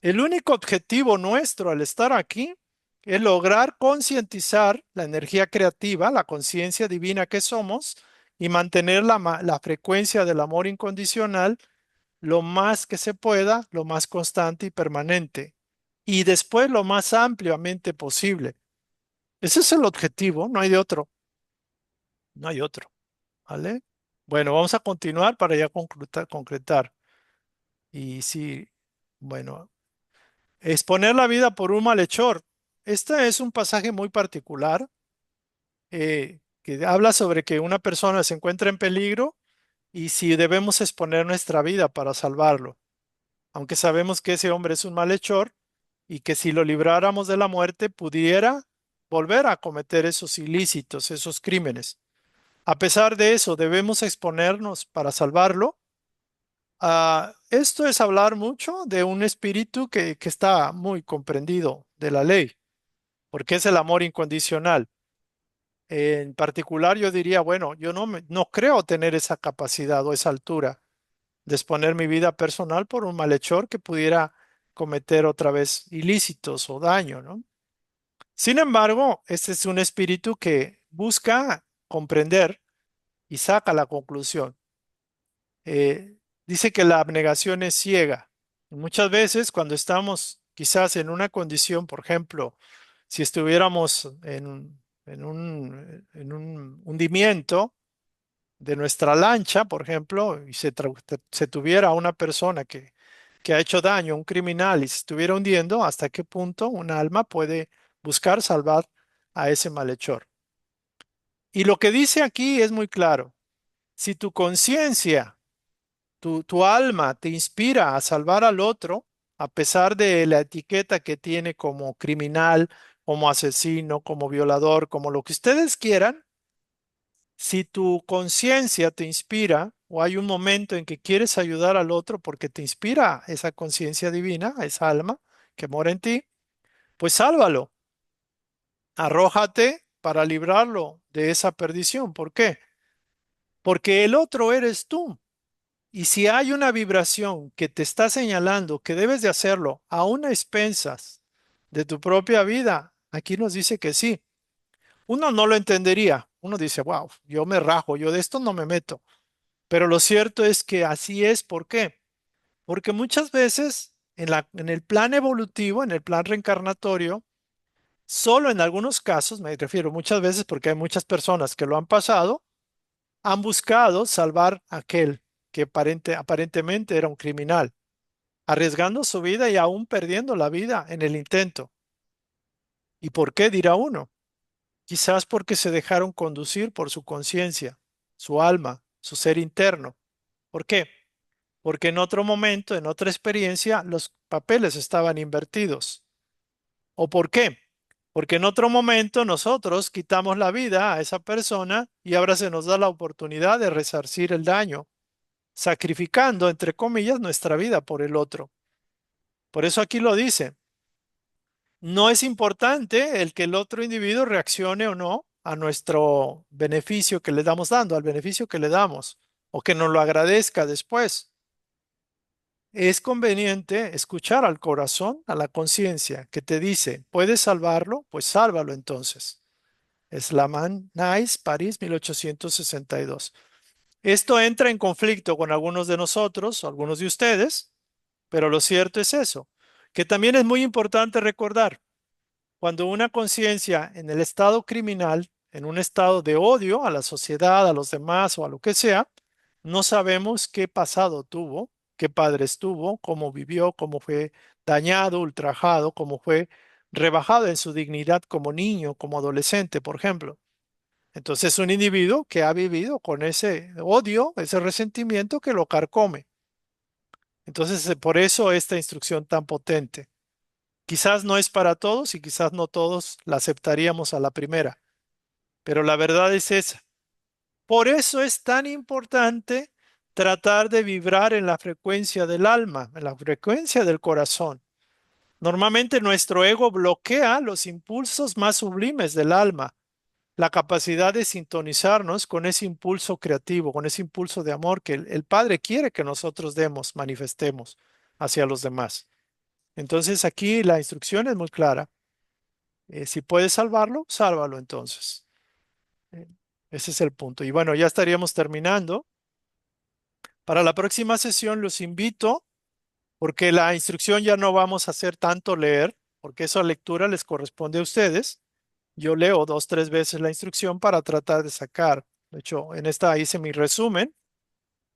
el único objetivo nuestro al estar aquí es lograr concientizar la energía creativa, la conciencia divina que somos y mantener la frecuencia del amor incondicional lo más que se pueda, lo más constante y permanente. Y después lo más ampliamente posible. Ese es el objetivo, no hay de otro, no hay otro, ¿vale? Bueno, vamos a continuar para ya concretar. Y sí, bueno, exponer la vida por un malhechor. Este es un pasaje muy particular que habla sobre que una persona se encuentra en peligro y si debemos exponer nuestra vida para salvarlo, aunque sabemos que ese hombre es un malhechor y que si lo libráramos de la muerte pudiera volver a cometer esos ilícitos, esos crímenes. A pesar de eso, debemos exponernos para salvarlo. Esto es hablar mucho de un espíritu que está muy comprendido de la ley, porque es el amor incondicional. En particular, yo diría, bueno, yo no creo tener esa capacidad o esa altura de exponer mi vida personal por un malhechor que pudiera cometer otra vez ilícitos o daño, ¿no? Sin embargo, este es un espíritu que busca comprender y saca la conclusión. Eh, Dice que la abnegación es ciega. Muchas veces cuando estamos quizás en una condición, por ejemplo, si estuviéramos en un hundimiento de nuestra lancha, por ejemplo, y se tuviera una persona que ha hecho daño, un criminal, y se estuviera hundiendo, ¿hasta qué punto un alma puede buscar salvar a ese malhechor? Y lo que dice aquí es muy claro. Si tu conciencia, tu alma te inspira a salvar al otro, a pesar de la etiqueta que tiene como criminal, como asesino, como violador, como lo que ustedes quieran, si tu conciencia te inspira o hay un momento en que quieres ayudar al otro porque te inspira esa conciencia divina, esa alma que mora en ti, pues sálvalo, arrójate para librarlo de esa perdición. ¿Por qué? Porque el otro eres tú. Y si hay una vibración que te está señalando que debes de hacerlo aún a expensas de tu propia vida, aquí nos dice que sí. Uno no lo entendería. Uno dice, wow, yo me rajo, yo de esto no me meto. Pero lo cierto es que así es. ¿Por qué? Porque muchas veces en el plan evolutivo, en el plan reencarnatorio, solo en algunos casos, me refiero muchas veces porque hay muchas personas que lo han pasado, han buscado salvar a aquel que aparentemente era un criminal, arriesgando su vida y aún perdiendo la vida en el intento. ¿Y por qué? Dirá uno. Quizás porque se dejaron conducir por su conciencia, su alma, su ser interno. ¿Por qué? Porque en otro momento, en otra experiencia, los papeles estaban invertidos. ¿O por qué? Porque en otro momento nosotros quitamos la vida a esa persona y ahora se nos da la oportunidad de resarcir el daño, sacrificando, entre comillas, nuestra vida por el otro. Por eso aquí lo dice. No es importante el que el otro individuo reaccione o no a nuestro beneficio que le damos dando, al beneficio que le damos, o que nos lo agradezca después. Es conveniente escuchar al corazón, a la conciencia, que te dice, ¿puedes salvarlo? Pues sálvalo entonces. Slaman Nice, París, 1862. Esto entra en conflicto con algunos de nosotros, o algunos de ustedes, pero lo cierto es eso, que también es muy importante recordar, cuando una conciencia en el estado criminal, en un estado de odio a la sociedad, a los demás o a lo que sea, no sabemos qué pasado tuvo, qué padres tuvo, cómo vivió, cómo fue dañado, ultrajado, cómo fue rebajado en su dignidad como niño, como adolescente, por ejemplo. Entonces, un individuo que ha vivido con ese odio, ese resentimiento que lo carcome. Entonces, por eso esta instrucción tan potente. Quizás no es para todos y quizás no todos la aceptaríamos a la primera, pero la verdad es esa. Por eso es tan importante tratar de vibrar en la frecuencia del alma, en la frecuencia del corazón. Normalmente nuestro ego bloquea los impulsos más sublimes del alma, la capacidad de sintonizarnos con ese impulso creativo, con ese impulso de amor que el Padre quiere que nosotros demos, manifestemos hacia los demás. Entonces aquí la instrucción es muy clara. Si puedes salvarlo, sálvalo entonces. Eh, Ese es el punto. Y bueno, ya estaríamos terminando. Para la próxima sesión los invito, porque la instrucción ya no vamos a hacer tanto leer, porque esa lectura les corresponde a ustedes. Yo leo 2, 3 veces la instrucción para tratar de sacar. De hecho, en esta hice mi resumen,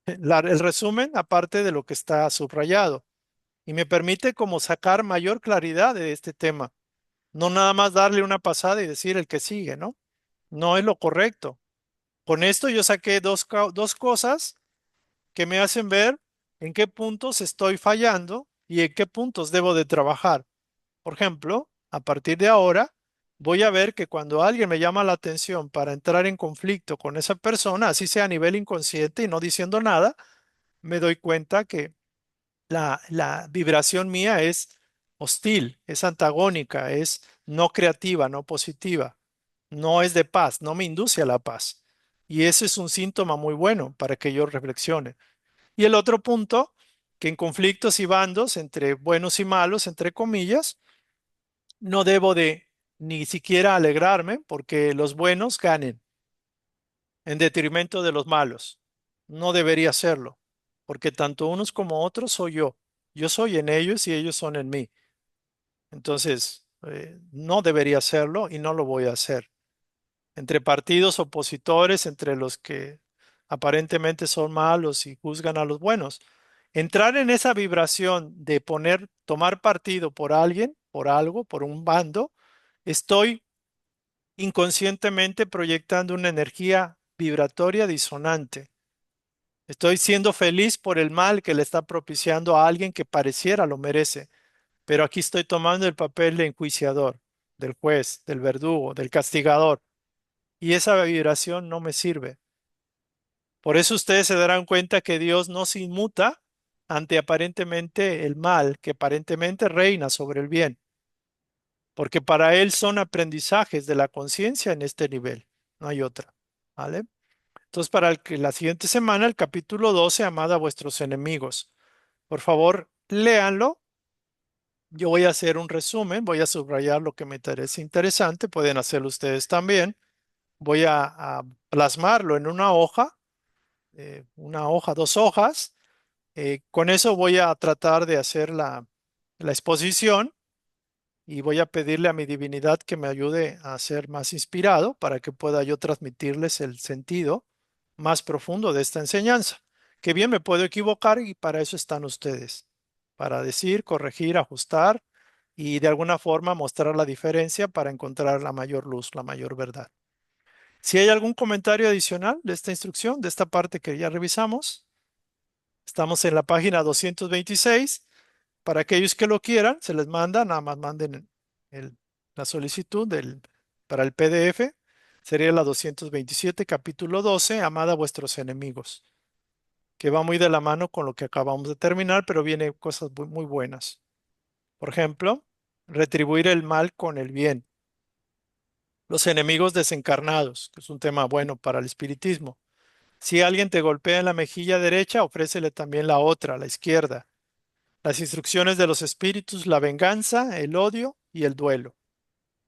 el resumen aparte de lo que está subrayado. Y me permite como sacar mayor claridad de este tema. No nada más darle una pasada y decir el que sigue, ¿no? No es lo correcto. Con esto yo saqué dos cosas que me hacen ver en qué puntos estoy fallando y en qué puntos debo de trabajar. Por ejemplo, a partir de ahora, voy a ver que cuando alguien me llama la atención para entrar en conflicto con esa persona, así sea a nivel inconsciente y no diciendo nada, me doy cuenta que la vibración mía es hostil, es antagónica, es no creativa, no positiva, no es de paz, no me induce a la paz. Y ese es un síntoma muy bueno para que yo reflexione. Y el otro punto, que en conflictos y bandos entre buenos y malos, entre comillas, no debo de ni siquiera alegrarme porque los buenos ganen en detrimento de los malos. No debería hacerlo, porque tanto unos como otros soy yo. Yo soy en ellos y ellos son en mí. Entonces, no debería hacerlo y no lo voy a hacer. Entre partidos opositores, entre los que aparentemente son malos y juzgan a los buenos. Entrar en esa vibración de tomar partido por alguien, por algo, por un bando, estoy inconscientemente proyectando una energía vibratoria disonante. Estoy siendo feliz por el mal que le está propiciando a alguien que pareciera lo merece, pero aquí estoy tomando el papel de enjuiciador, del juez, del verdugo, del castigador, y esa vibración no me sirve. Por eso ustedes se darán cuenta que Dios no se inmuta ante aparentemente el mal, que aparentemente reina sobre el bien, porque para Él son aprendizajes de la conciencia en este nivel, no hay otra, ¿vale? Entonces, para la siguiente semana, el capítulo 12, amad a vuestros enemigos. Por favor, léanlo. Yo voy a hacer un resumen, voy a subrayar lo que me parece interesante, pueden hacerlo ustedes también. Voy a plasmarlo en una hoja, 2 hojas. Con eso voy a tratar de hacer la exposición y voy a pedirle a mi divinidad que me ayude a ser más inspirado para que pueda yo transmitirles el sentido más profundo de esta enseñanza. Que bien me puedo equivocar y para eso están ustedes, para decir, corregir, ajustar y de alguna forma mostrar la diferencia para encontrar la mayor luz, la mayor verdad. Si hay algún comentario adicional de esta instrucción, de esta parte que ya revisamos, estamos en la página 226. Para aquellos que lo quieran, se les manda, nada más manden la solicitud para el PDF. Sería la 227, capítulo 12, amad a vuestros enemigos, que va muy de la mano con lo que acabamos de terminar, pero viene cosas muy, muy buenas. Por ejemplo, retribuir el mal con el bien. Los enemigos desencarnados, que es un tema bueno para el espiritismo. Si alguien te golpea en la mejilla derecha, ofrécele también la otra, la izquierda. Las instrucciones de los espíritus, la venganza, el odio y el duelo.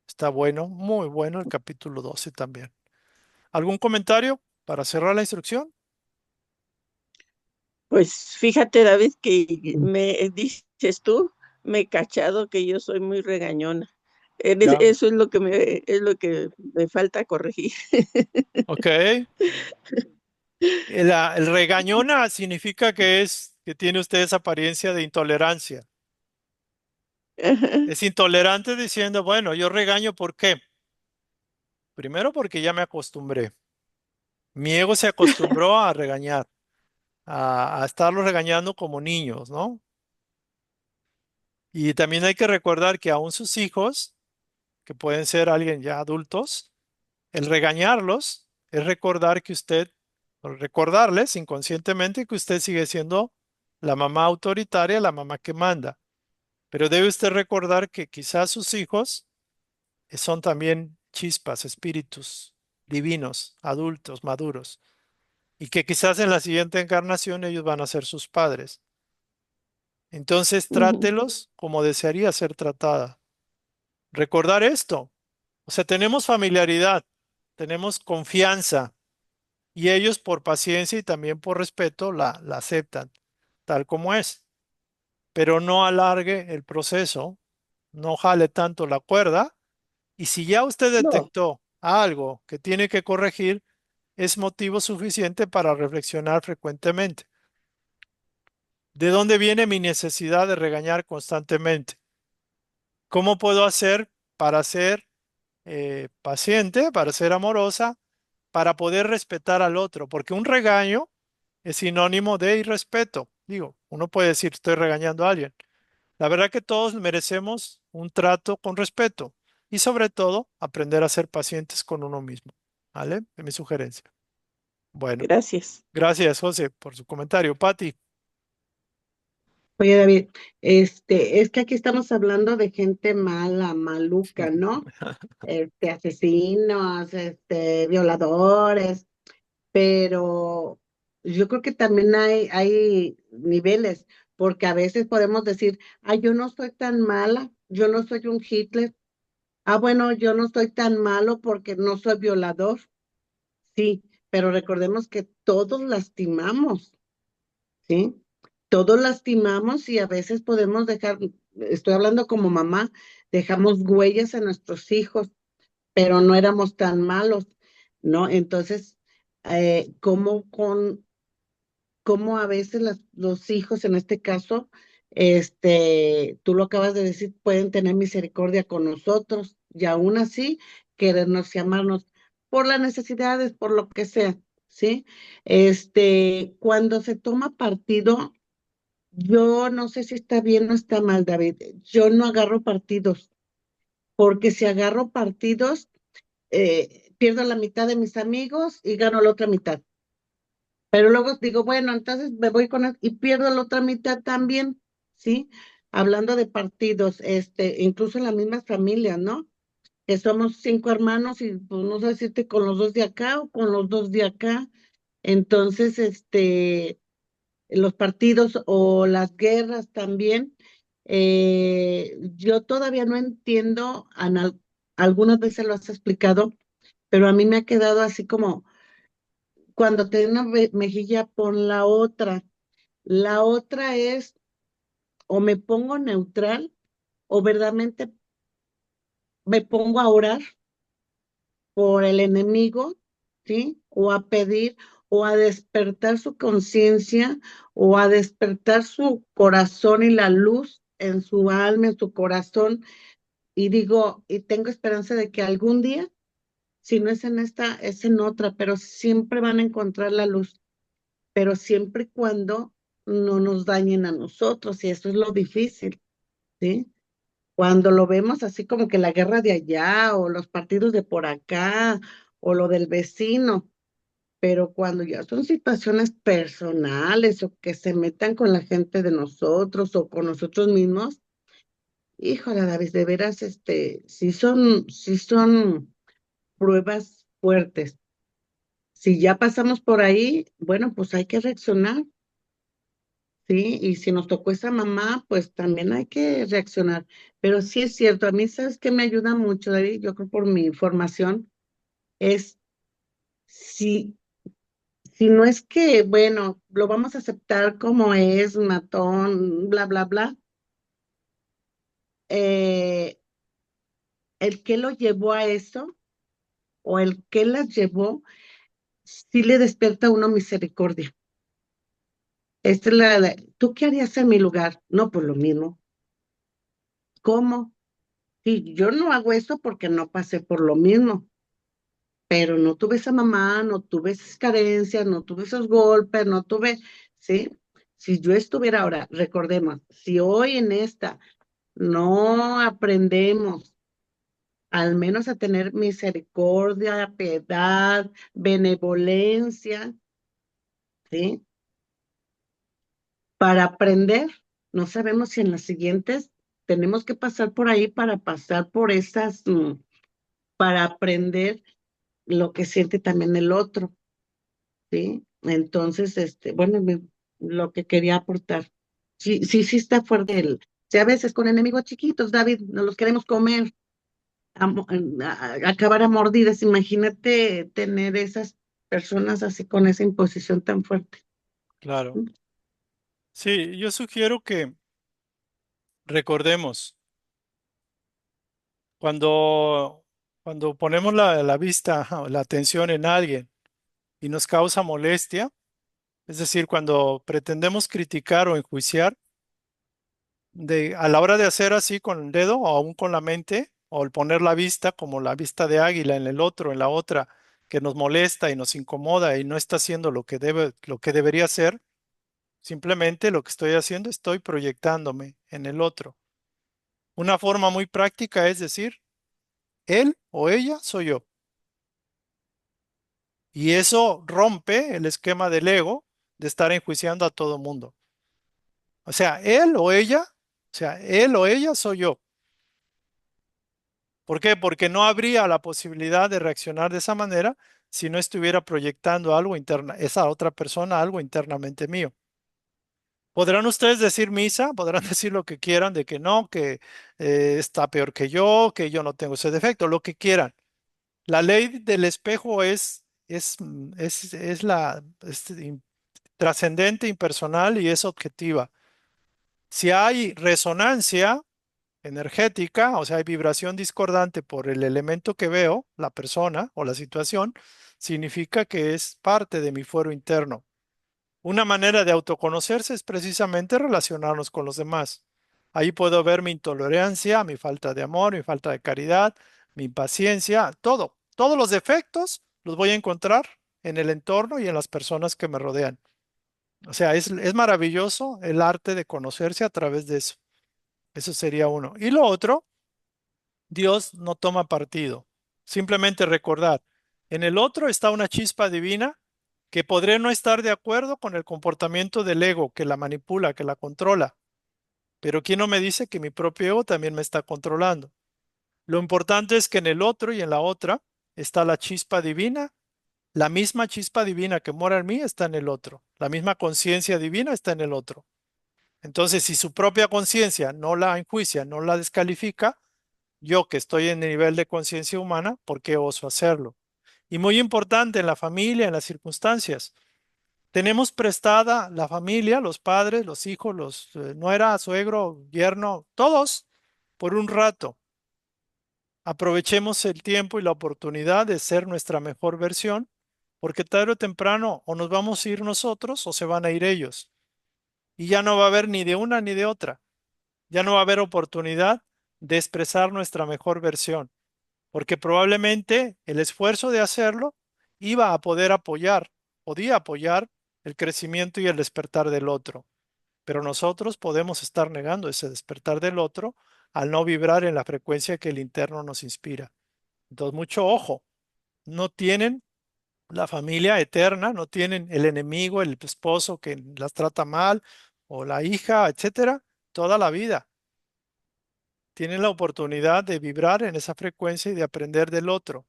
Está bueno, muy bueno el capítulo 12 también. ¿Algún comentario para cerrar la instrucción? Pues fíjate, David, que me dices tú, me he cachado que yo soy muy regañona. Ya. Eso es lo que me falta corregir. Ok. El regañona significa que tiene usted esa apariencia de intolerancia. Ajá. Es intolerante diciendo, bueno, yo regaño ¿por qué? Primero porque ya me acostumbré. Mi ego se acostumbró a regañar, a estarlos regañando como niños, ¿no? Y también hay que recordar que aún sus hijos, que pueden ser alguien ya adultos, el regañarlos es recordar que usted, o recordarles inconscientemente que usted sigue siendo la mamá autoritaria, la mamá que manda. Pero debe usted recordar que quizás sus hijos son también chispas, espíritus divinos, adultos, maduros, y que quizás en la siguiente encarnación ellos van a ser sus padres. Entonces Ujú. trátelos como desearía ser tratada. Recordar esto. O sea, tenemos familiaridad, tenemos confianza y ellos por paciencia y también por respeto la aceptan tal como es. Pero no alargue el proceso, no jale tanto la cuerda y si ya usted No, detectó algo que tiene que corregir, es motivo suficiente para reflexionar frecuentemente. ¿De dónde viene mi necesidad de regañar constantemente? ¿Cómo puedo hacer para ser paciente, para ser amorosa, para poder respetar al otro? Porque un regaño es sinónimo de irrespeto. Digo, uno puede decir, estoy regañando a alguien. La verdad que todos merecemos un trato con respeto y sobre todo aprender a ser pacientes con uno mismo. ¿Vale? Es mi sugerencia. Bueno, gracias. gracias, José, por su comentario. Pati. Oye, David, es que aquí estamos hablando de gente mala, maluca, ¿no? Asesinos, violadores, pero yo creo que también hay niveles, porque a veces podemos decir, ah, yo no soy tan mala, yo no soy un Hitler, ah, bueno, yo no soy tan malo porque no soy violador, sí, pero recordemos que todos lastimamos. ¿Sí? Todos lastimamos y a veces podemos dejar, estoy hablando como mamá, dejamos huellas en nuestros hijos, pero no éramos tan malos, ¿no? Entonces, cómo a veces los hijos, en este caso, tú lo acabas de decir, pueden tener misericordia con nosotros y aún así querernos y amarnos por las necesidades, por lo que sea, ¿sí? Cuando se toma partido, yo no sé si está bien o está mal, David. Yo no agarro partidos, porque si agarro partidos, pierdo la mitad de mis amigos y gano la otra mitad. Pero luego digo, bueno, entonces me voy con él y pierdo la otra mitad también, ¿sí? Hablando de partidos, incluso en las mismas familias, ¿no? Que somos 5 hermanos y pues no sé decirte con los dos de acá o con los dos de acá. Entonces, los partidos o las guerras también. Yo todavía no entiendo, algunas veces lo has explicado, pero a mí me ha quedado así como cuando te den una mejilla, pon la otra. La otra es o me pongo neutral o verdaderamente me pongo a orar por el enemigo, ¿sí? O a pedir o a despertar su conciencia o a despertar su corazón y la luz en su alma, en su corazón. Y digo, y tengo esperanza de que algún día, si no es en esta, es en otra, pero siempre van a encontrar la luz, pero siempre y cuando no nos dañen a nosotros, y eso es lo difícil, ¿sí? Cuando lo vemos así como que la guerra de allá o los partidos de por acá o lo del vecino, pero cuando ya son situaciones personales o que se metan con la gente de nosotros o con nosotros mismos, Híjole, David, de veras, sí son pruebas fuertes. Si ya pasamos por ahí, bueno, pues hay que reaccionar, ¿sí? Y si nos tocó esa mamá, pues también hay que reaccionar. Pero sí es cierto, a mí, ¿sabes qué me ayuda mucho, David? Yo creo por mi formación, es si, si no es que, bueno, lo vamos a aceptar como es, matón, bla, bla, bla, eh, el que lo llevó a eso o el que las llevó, sí le despierta a uno misericordia. Esta es ¿tú qué harías en mi lugar? No, pues lo mismo. ¿Cómo? Sí, yo no hago eso porque no pasé por lo mismo, pero no tuve esa mamá, no tuve esas carencias, no tuve esos golpes, no tuve, ¿sí? Si yo estuviera ahora, recordemos, si hoy en esta no aprendemos al menos a tener misericordia, piedad, benevolencia, ¿sí? Para aprender, no sabemos si en las siguientes tenemos que pasar por ahí para pasar por esas, para aprender lo que siente también el otro, ¿sí? Entonces, bueno, lo que quería aportar. Sí, sí, sí está fuerte el, sí, a veces con enemigos chiquitos, David, nos los queremos comer, acabar a mordidas. Imagínate tener esas personas así con esa imposición tan fuerte. Claro. Sí, yo sugiero que recordemos, cuando, cuando ponemos la vista, ajá, la atención en alguien y nos causa molestia, es decir, cuando pretendemos criticar o enjuiciar, a la hora de hacer así con el dedo o aún con la mente, o el poner la vista como la vista de águila en el otro, en la otra, que nos molesta y nos incomoda y no está haciendo lo que debe, lo que debería hacer, simplemente lo que estoy haciendo, estoy proyectándome en el otro. Una forma muy práctica es decir, él o ella soy yo. Y eso rompe el esquema del ego de estar enjuiciando a todo mundo. O sea, él o ella soy yo. ¿Por qué? Porque no habría la posibilidad de reaccionar de esa manera si no estuviera proyectando algo interna, esa otra persona, algo internamente mío. Podrán ustedes decir misa, podrán decir lo que quieran de que no, que está peor que yo no tengo ese defecto, lo que quieran. La ley del espejo es trascendente, impersonal y es objetiva. Si hay resonancia energética, o sea, hay vibración discordante por el elemento que veo, la persona o la situación, significa que es parte de mi fuero interno. Una manera de autoconocerse es precisamente relacionarnos con los demás. Ahí puedo ver mi intolerancia, mi falta de amor, mi falta de caridad, mi impaciencia, todo. Todos los defectos los voy a encontrar en el entorno y en las personas que me rodean. O sea, es maravilloso el arte de conocerse a través de eso. Eso sería uno. Y lo otro, Dios no toma partido. Simplemente recordar, en el otro está una chispa divina que podré no estar de acuerdo con el comportamiento del ego que la manipula, que la controla. Pero ¿quién no me dice que mi propio ego también me está controlando? Lo importante es que en el otro y en la otra está la chispa divina. La misma chispa divina que mora en mí está en el otro. La misma conciencia divina está en el otro. Entonces, si su propia conciencia no la enjuicia, no la descalifica, yo que estoy en el nivel de conciencia humana, ¿por qué oso hacerlo? Y muy importante en la familia, en las circunstancias. Tenemos prestada la familia, los padres, los hijos, los nuera, suegro, yerno, todos por un rato. Aprovechemos el tiempo y la oportunidad de ser nuestra mejor versión, porque tarde o temprano o nos vamos a ir nosotros o se van a ir ellos. Y ya no va a haber ni de una ni de otra. Ya no va a haber oportunidad de expresar nuestra mejor versión, porque probablemente el esfuerzo de hacerlo iba a poder apoyar, podía apoyar el crecimiento y el despertar del otro. Pero nosotros podemos estar negando ese despertar del otro al no vibrar en la frecuencia que el interno nos inspira. Entonces, mucho ojo, no tienen la familia eterna, no tienen el enemigo, el esposo que las trata mal o la hija, etcétera, toda la vida. tienen la oportunidad de vibrar en esa frecuencia y de aprender del otro,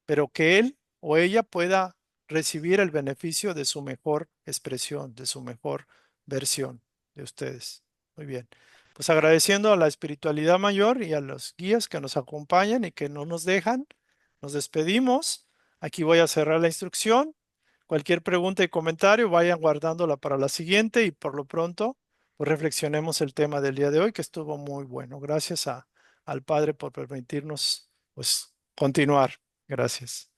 pero que él o ella pueda recibir el beneficio de su mejor expresión, de su mejor versión de ustedes. Muy bien. Pues agradeciendo a la espiritualidad mayor y a los guías que nos acompañan y que no nos dejan, nos despedimos. Aquí voy a cerrar la instrucción. Cualquier pregunta y comentario, vayan guardándola para la siguiente y por lo pronto, pues reflexionemos el tema del día de hoy, que estuvo muy bueno. Gracias al Padre por permitirnos, pues, continuar. Gracias.